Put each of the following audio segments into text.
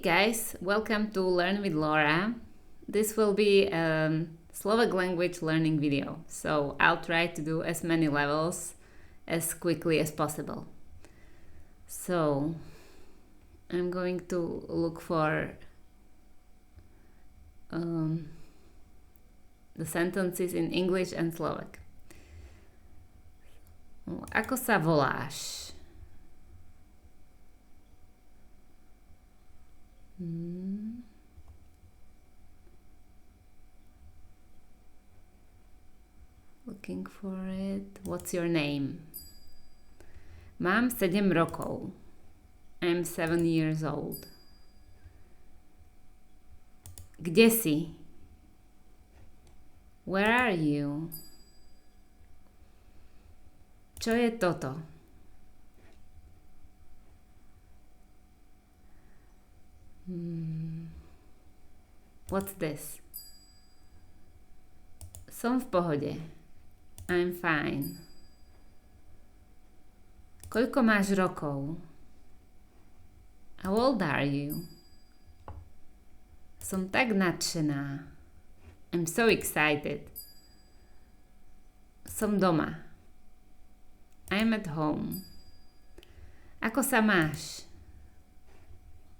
guys, welcome to Learn with Laura. This will be a Slovak language learning video, so I'll try to do as many levels as quickly as possible. So I'm going to look for the sentences in English and Slovak. Ako sa voláš? Looking for it. What's your name? Mám 7 rokov. I'm 7 years old. Kde si? Where are you? Čo je toto? What's this? Som v pohode. I'm fine. Koľko máš rokov? How old are you? Som tak nadšená. I'm so excited. Som doma. I'm at home. Ako sa máš?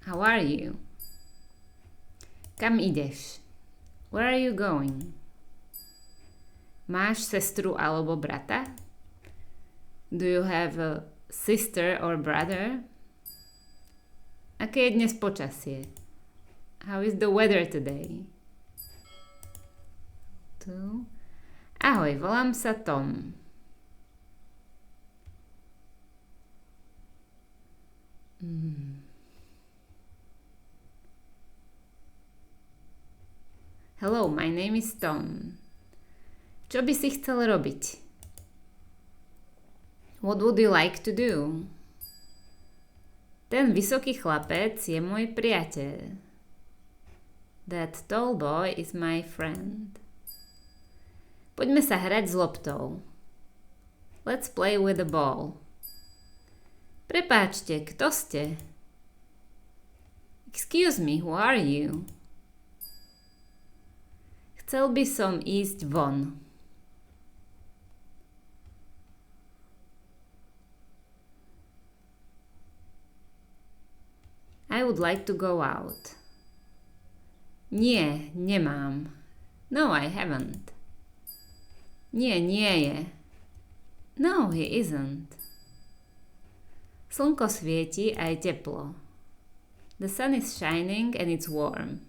How are you? Kam ideš? Where are you going? Máš sestru alebo brata? Do you have a sister or brother? Aké je dnes počasie? How is the weather today? Tu. Ahoj, volám sa Tom. Hello, my name is Tom. Čo by si chcel robiť? What would you like to do? Ten vysoký chlapec je môj priateľ. That tall boy is my friend. Poďme sa hrať s loptou. Let's play with the ball. Prepáčte, kto ste? Excuse me, who are you? Chcel by som ísť von. I would like to go out. Nie, nemám. No, I haven't. Nie, nie je. No, he isn't. Slnko svieti a je teplo. The sun is shining and it's warm.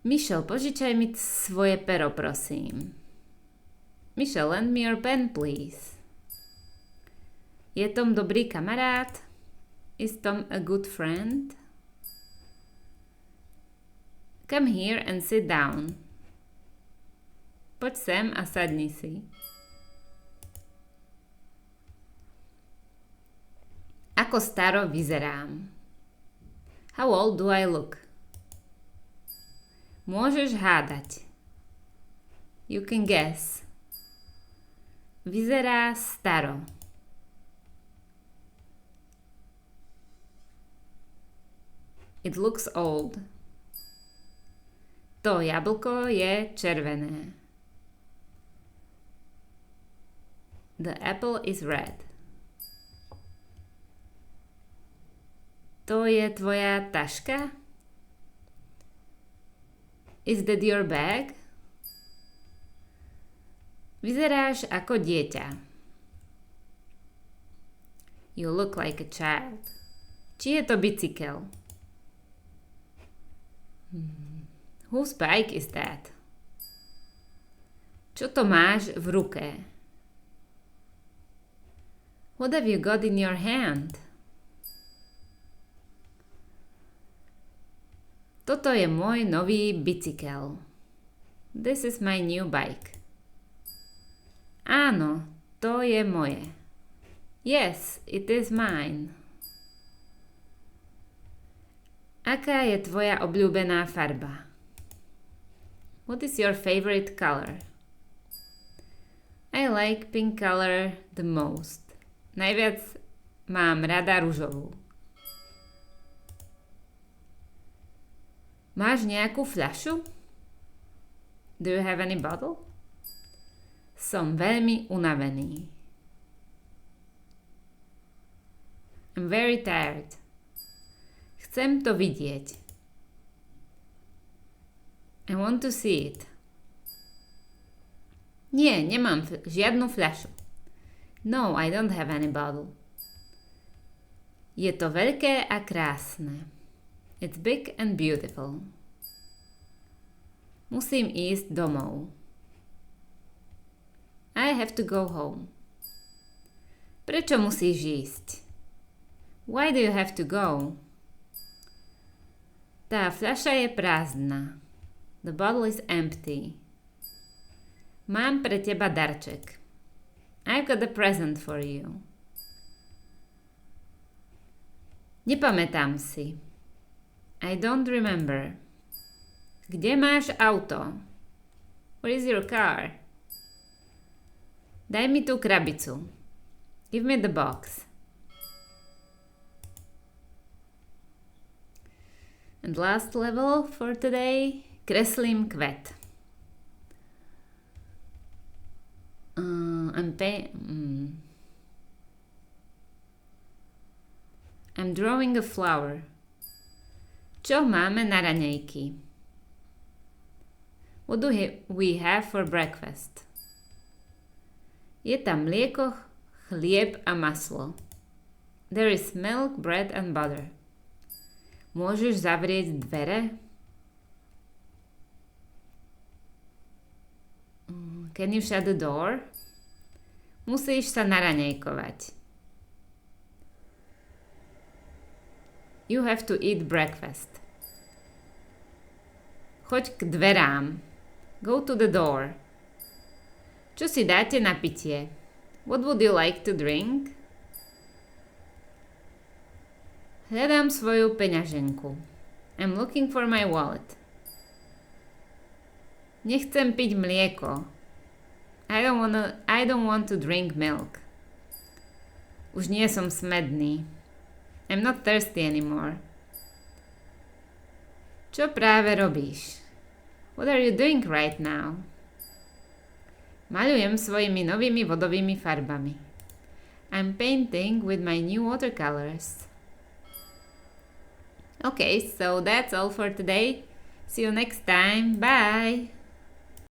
Michelle, požičaj mi svoje pero, prosím. Michelle, lend me your pen, please. Je Tom dobrý kamarát? Is Tom a good friend? Come here and sit down. Poď sem a sadni si. Ako staro vyzerám? How old do I look? Môžeš hádať. You can guess. Vyzerá staro. It looks old. To jablko je červené. The apple is red. To je tvoja taška? Is that your bag? Vyzeráš ako dieťa. You look like a child. Či je to bicykel? Whose bike is that? Čo to máš v ruke? What have you got in your hand? Toto je môj nový bicykel. This is my new bike. Áno, to je moje. Yes, it is mine. Aká je tvoja obľúbená farba? What is your favorite color? I like pink color the most. Najviac mám rada ružovú. Máš nejakú fľašu? Do you have any bottle? Som veľmi unavený. I'm very tired. Chcem to vidieť. I want to see it. Nie, nemám žiadnu fľašu. No, I don't have any bottle. Je to veľké a krásne. It's big and beautiful. Musím ísť domov. I have to go home. Prečo musíš ísť? Why do you have to go? Tá fľaša je prázdna. The bottle is empty. Mám pre teba darček. I've got a present for you. Nepamätám si. I don't remember. Kde máš auto? Where is your car? Daj mi tú krabicu. Give me the box. And last level for today. Kreslím kvet. I'm drawing a flower. Čo máme na raňajky? What do we have for breakfast? Je tam mlieko, chlieb a maslo. There is milk, bread and butter. Môžeš zavrieť dvere? Can you shut the door? Musíš sa naraňajkovať. You have to eat breakfast. Choď k dverám. Go to the door. Čo si dáte na pitie? What would you like to drink? Hľadám svoju peňaženku. I'm looking for my wallet. Nechcem piť mlieko. I don't want to drink milk. Už nie som smedný. I'm not thirsty anymore. Čo práve robíš? What are you doing right now? Maľujem svojimi novými vodovými farbami. I'm painting with my new watercolors. Okay, so that's all for today. See you next time. Bye!